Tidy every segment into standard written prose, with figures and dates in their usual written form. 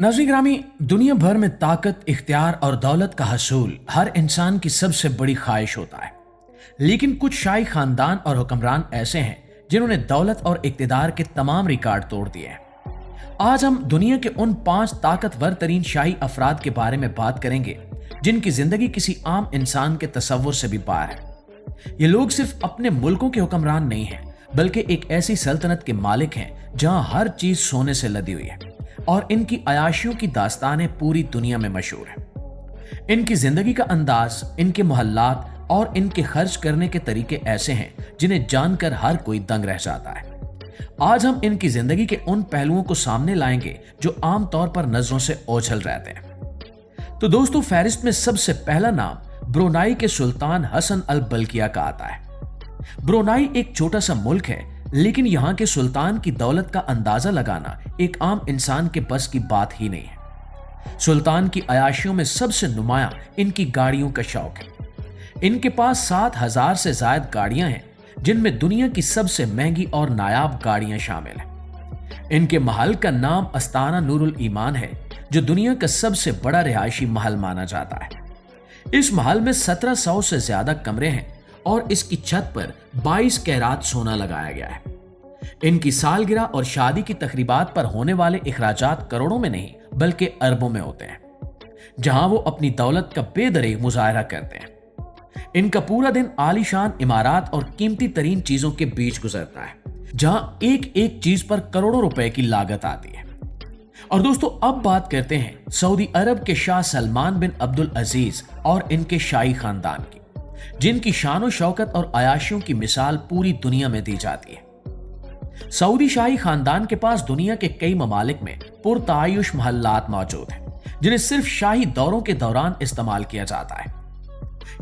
नाज़रीन ग्रामी, दुनिया भर में ताकत, इख्तियार और दौलत का हसूल हर इंसान की सबसे बड़ी ख्वाहिश होता है। लेकिन कुछ शाही खानदान और हुक्मरान ऐसे हैं जिन्होंने दौलत और इख्तियार के तमाम रिकॉर्ड तोड़ दिए हैं। आज हम दुनिया के उन 5 ताकतवर तरीन शाही अफराद के बारे में बात करेंगे जिनकी जिंदगी किसी आम इंसान के तसव्वुर से भी पार है। ये लोग सिर्फ अपने मुल्कों के हुक्मरान नहीं हैं, बल्कि एक ऐसी सल्तनत के मालिक हैं जहां हर चीज सोने से लदी हुई है और इनकी अयाशियों की दास्तानें पूरी दुनिया में मशहूर हैं। इनकी जिंदगी का अंदाज, इनके मोहल्लात और इनके खर्च करने के तरीके ऐसे हैं जिन्हें जानकर हर कोई दंग रह जाता है। आज हम इनकी जिंदगी के उन पहलुओं को सामने लाएंगे जो आम तौर पर नजरों से ओझल रहते हैं। तो दोस्तों, फहरिस्त में सबसे पहला नाम ब्रुनाई के सुल्तान हसन अल बल्किया का आता है। ब्रुनाई एक छोटा सा मुल्क है, लेकिन यहाँ के सुल्तान की दौलत का अंदाजा लगाना एक आम इंसान के बस की बात ही नहीं है। सुल्तान की अयाशियों में सबसे नुमाया इनकी गाड़ियों का शौक है। इनके पास 7,000 से ज्यादा गाड़ियां हैं, जिनमें दुनिया की सबसे महंगी और नायाब गाड़ियां शामिल हैं। इनके महल का नाम अस्ताना नूरुल ईमान है, जो दुनिया का सबसे बड़ा रिहायशी महल माना जाता है। इस महल में 1700 से ज्यादा कमरे हैं और इसकी छत पर 22 कैरात सोना लगाया गया है। इनकी सालगिरह और शादी की तकरीबात पर होने वाले इखराजात करोड़ों में नहीं बल्कि अरबों में होते हैं, जहां वो अपनी दौलत का बेदरेग मुजाहरा करते हैं। इनका पूरा दिन आलीशान इमारात और कीमती तरीन चीजों के बीच गुजरता है, जहां एक एक चीज पर करोड़ों रुपए की लागत आती है। और दोस्तों, अब बात करते हैं सऊदी अरब के शाह सलमान बिन अब्दुल अजीज और इनके शाही खानदान की, जिनकी शान शौकत और अयाशियों की मिसाल पूरी दुनिया में दी जाती है। सऊदी शाही खानदान के पास दुनिया के कई ममालिक में पुरतायुश महल्लात मौजूद हैं, जिन्हें सिर्फ शाही दौरों के दौरान इस्तेमाल किया जाता है।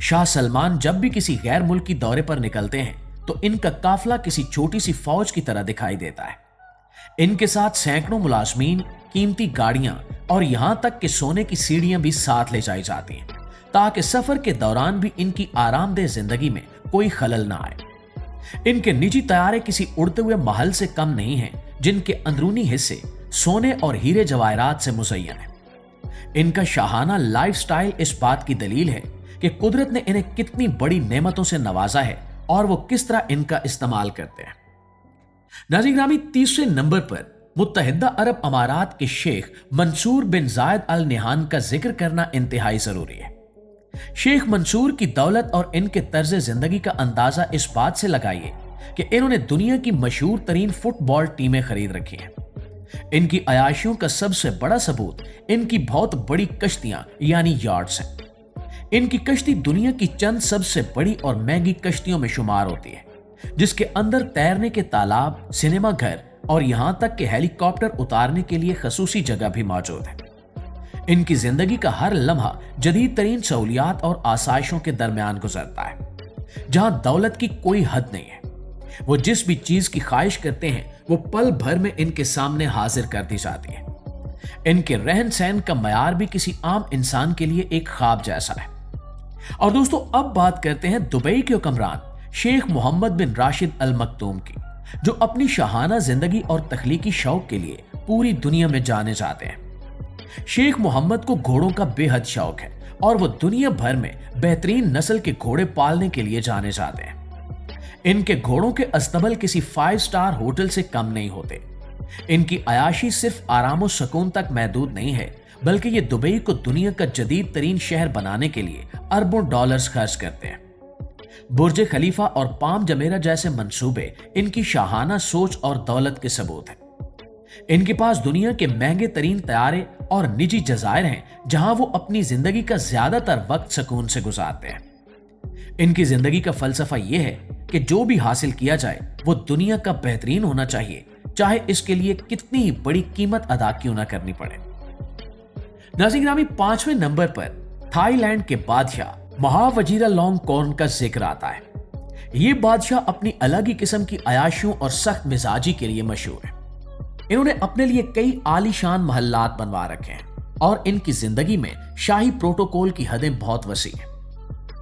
शाह सलमान जब भी किसी गैर मुल्की दौरे पर निकलते हैं तो इनका काफिला किसी छोटी सी फौज की तरह दिखाई देता है। इनके साथ सैकड़ों मुलाजमीन, कीमती गाड़ियां और यहां तक कि सोने की सीढ़ियां भी साथ ले जाई जाती हैं, ताकि सफर के दौरान भी इनकी आरामदेह जिंदगी में कोई खलल ना आए। इनके निजी तैयारे किसी उड़ते हुए महल से कम नहीं हैं, जिनके अंदरूनी हिस्से सोने और हीरे जवाहरात से मुज़य्यन है। इनका शाहाना लाइफस्टाइल इस बात की दलील है कि कुदरत ने इन्हें कितनी बड़ी नेमतों से नवाजा है और वो किस तरह इनका इस्तेमाल करते हैं। नाज़रीन ग्रामी, तीसरे नंबर पर मुत्तहिदा अरब अमारात के शेख मंसूर बिन जायद अल नहान का जिक्र करना इंतहाई जरूरी है। शेख मंसूर की दौलत और इनके तर्ज जिंदगी का अंदाजा इस बात से लगाइए कि इन्होंने दुनिया की मशहूर तरीन फुटबॉल टीमें खरीद रखी हैं। इनकी अयाशियों का सबसे बड़ा सबूत इनकी बहुत बड़ी कश्तियां यानी यार्ड्स हैं। इनकी कश्ती दुनिया की चंद सबसे बड़ी और महंगी कश्तियों में शुमार होती है, जिसके अंदर तैरने के तालाब, सिनेमा घर और यहां तक कि हेलीकॉप्टर उतारने के लिए खसूसी जगह भी मौजूद है। इनकी जिंदगी का हर लम्हा जदीद तरीन सहूलियात और आसाइशों के दरमियान गुजरता है, जहां दौलत की कोई हद नहीं है। वो जिस भी चीज की ख्वाहिश करते हैं वो पल भर में इनके सामने हाजिर कर दी जाती है। इनके रहन सहन का मयार भी किसी आम इंसान के लिए एक ख्वाब जैसा है। और दोस्तों, अब बात करते हैं दुबई के हुक्मरान शेख मोहम्मद बिन राशिद अल मकतूम की, जो अपनी शाहाना जिंदगी और तख्लीकी शौक के लिए पूरी दुनिया में जाने जाते हैं। शेख मोहम्मद को घोड़ों का बेहद शौक है और वो दुनिया भर में बेहतरीन नस्ल के घोड़े पालने के लिए जाने जाते हैं। इनके घोड़ों के अस्तबल किसी 5 स्टार होटल से कम नहीं होते। इनकी अयाशी सिर्फ आराम और सुकून तक महदूद नहीं है, बल्कि ये दुबई को दुनिया का जदीद तरीन शहर बनाने के लिए अरबों डॉलर्स खर्च करते हैं। बुर्ज खलीफा और पाम जमेरा जैसे मंसूबे इनकी शाहाना सोच और दौलत के सबूत हैं। इनके पास दुनिया के महंगे तरीन तैयारे और निजी जजायर हैं, जहां वो अपनी जिंदगी का ज्यादातर वक्त सुकून से गुजारते हैं। इनकी जिंदगी का फलसफा यह है कि जो भी हासिल किया जाए वो दुनिया का बेहतरीन होना चाहिए, चाहे इसके लिए कितनी ही बड़ी कीमत अदा क्यों ना करनी पड़े। नाज़रीन ग्रामी, 5वें नंबर पर थाईलैंड के बादशाह महावजीरालोंगकोर्न का जिक्र आता है। ये बादशाह अपनी अलग ही किस्म की अयाशियों और सख्त मिजाजी के लिए मशहूर है। इन्होंने अपने लिए कई आलीशान महल्लात बनवा रखे हैं और इनकी जिंदगी में शाही प्रोटोकॉल की हदें बहुत वसी हैं।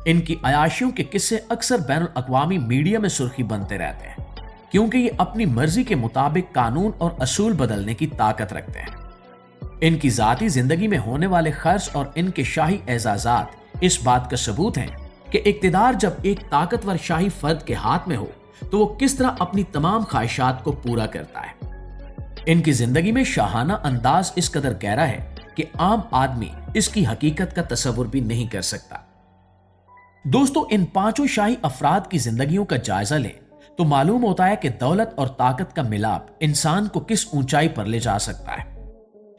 इनकी अयाशियों के किस्से अक्सर बैनुल अक़वामी मीडिया में सुर्खी बनते रहते हैं, क्योंकि ये अपनी मर्जी के मुताबिक कानून और असूल बदलने की ताकत रखते हैं। इनकी जाती जिंदगी में होने वाले खर्च और इनके शाही एजाजात इस बात का सबूत हैं कि इक्तिदार जब एक ताकतवर शाही फर्द के हाथ में हो तो वो किस तरह अपनी तमाम ख्वाहिशात को पूरा करता है। इनकी जिंदगी में शाहाना अंदाज इस कदर गहरा है कि आम आदमी इसकी हकीकत का तसव्वुर भी नहीं कर सकता। दोस्तों, इन पांचों शाही अफराद की जिंदगियों का जायजा लें तो मालूम होता है कि दौलत और ताकत का मिलाप इंसान को किस ऊंचाई पर ले जा सकता है।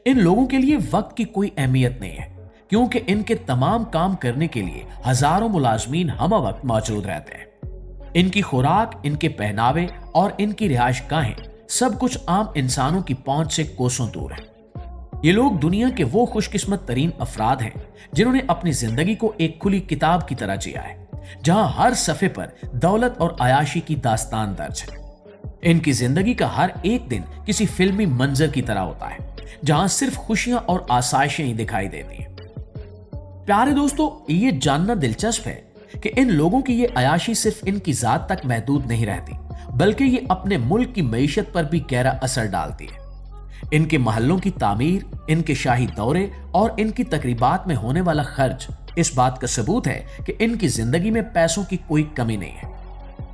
इन लोगों के लिए वक्त की कोई अहमियत नहीं है, क्योंकि इनके तमाम काम करने के लिए हजारों मुलाजमीन हम वक्त मौजूद रहते हैं। इनकी खुराक, इनके पहनावे और इनकी रिहायशगाहें सब कुछ आम इंसानों की पहुंच से कोसों दूर है। ये लोग दुनिया के वो खुशकिस्मत तरीन अफराद हैं जिन्होंने अपनी जिंदगी को एक खुली किताब की तरह जिया है, जहां हर सफ़े पर दौलत और अयाशी की दास्तान दर्ज है। इनकी जिंदगी का हर एक दिन किसी फिल्मी मंजर की तरह होता है, जहां सिर्फ खुशियां और आसाइशें ही दिखाई देती हैं। प्यारे दोस्तों, ये जानना दिलचस्प है कि इन लोगों की ये अयाशी सिर्फ इनकी जात तक महदूद नहीं रहती, बल्कि ये अपने मुल्क की मईशत पर भी गहरा असर डालती है। इनके महल्लों की तामीर, इनके शाही दौरे और इनकी तकरीबात में होने वाला खर्च इस बात का सबूत है कि इनकी जिंदगी में पैसों की कोई कमी नहीं है।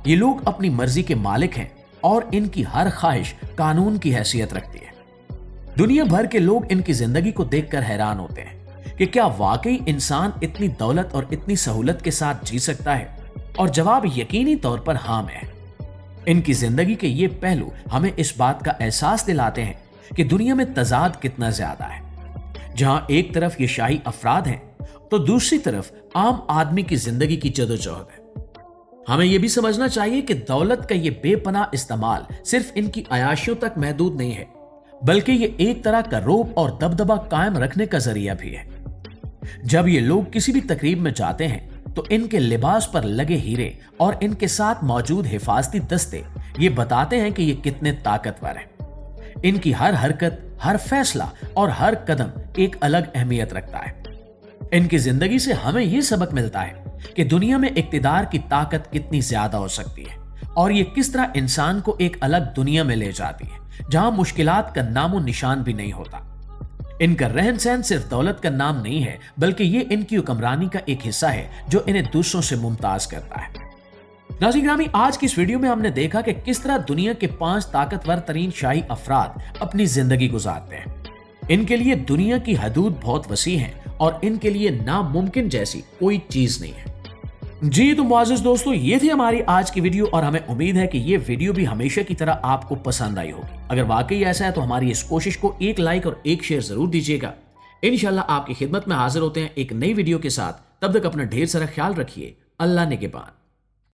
ये लोग अपनी मर्जी के मालिक हैं और इनकी हर ख्वाहिश कानून की हैसियत रखती है। दुनिया भर के लोग इनकी जिंदगी को देखकर हैरान होते हैं कि क्या वाकई इंसान इतनी दौलत और इतनी सहूलत के साथ जी सकता है, और जवाब यकीनी तौर पर हाँ में है। इनकी जिंदगी के ये पहलू हमें इस बात का एहसास दिलाते हैं कि दुनिया में तजाद कितना ज्यादा है। जहां एक तरफ ये शाही अफराद हैं तो दूसरी तरफ आम आदमी की जिंदगी की जदोजहद है। हमें यह भी समझना चाहिए कि दौलत का ये बेपनाह इस्तेमाल सिर्फ इनकी अयाशियों तक महदूद नहीं है, बल्कि ये एक तरह का रौब और दबदबा कायम रखने का जरिया भी है। जब ये लोग किसी भी तकरीब में जाते हैं तो इनके लिबास पर लगे हीरे और इनके साथ मौजूद हिफाजती दस्ते ये बताते हैं कि ये कितने ताकतवर हैं। इनकी हर हरकत, हर फैसला और हर कदम एक अलग अहमियत रखता है। इनकी जिंदगी से हमें यह सबक मिलता है कि दुनिया में इक्तिदार की ताकत कितनी ज्यादा हो सकती है और ये किस तरह इंसान को एक अलग दुनिया में ले जाती है जहां मुश्किलात का नामो निशान भी नहीं होता। इनका रहन सहन सिर्फ दौलत का नाम नहीं है, बल्कि ये इनकी हुक्मरानी का एक हिस्सा है जो इन्हें दूसरों से मुमताज करता है। नाज़रीन ग्रामी, आज की इस वीडियो में हमने देखा कि किस तरह दुनिया के 5 ताकतवर तरीन शाही अफराद अपनी जिंदगी गुजारते हैं। इनके लिए दुनिया की हदूद बहुत वसी है और इनके लिए नामुमकिन जैसी कोई चीज नहीं है। जी तो मुआज़िज़ दोस्तों, ये थी हमारी आज की वीडियो और हमें उम्मीद है कि ये वीडियो भी हमेशा की तरह आपको पसंद आई होगी। अगर वाकई ऐसा है तो हमारी इस कोशिश को एक लाइक और एक शेयर जरूर दीजिएगा। इंशाल्लाह आपकी खिदमत में हाजिर होते हैं एक नई वीडियो के साथ। तब तक अपना ढेर सारा ख्याल रखिए। अल्लाह निगहबान।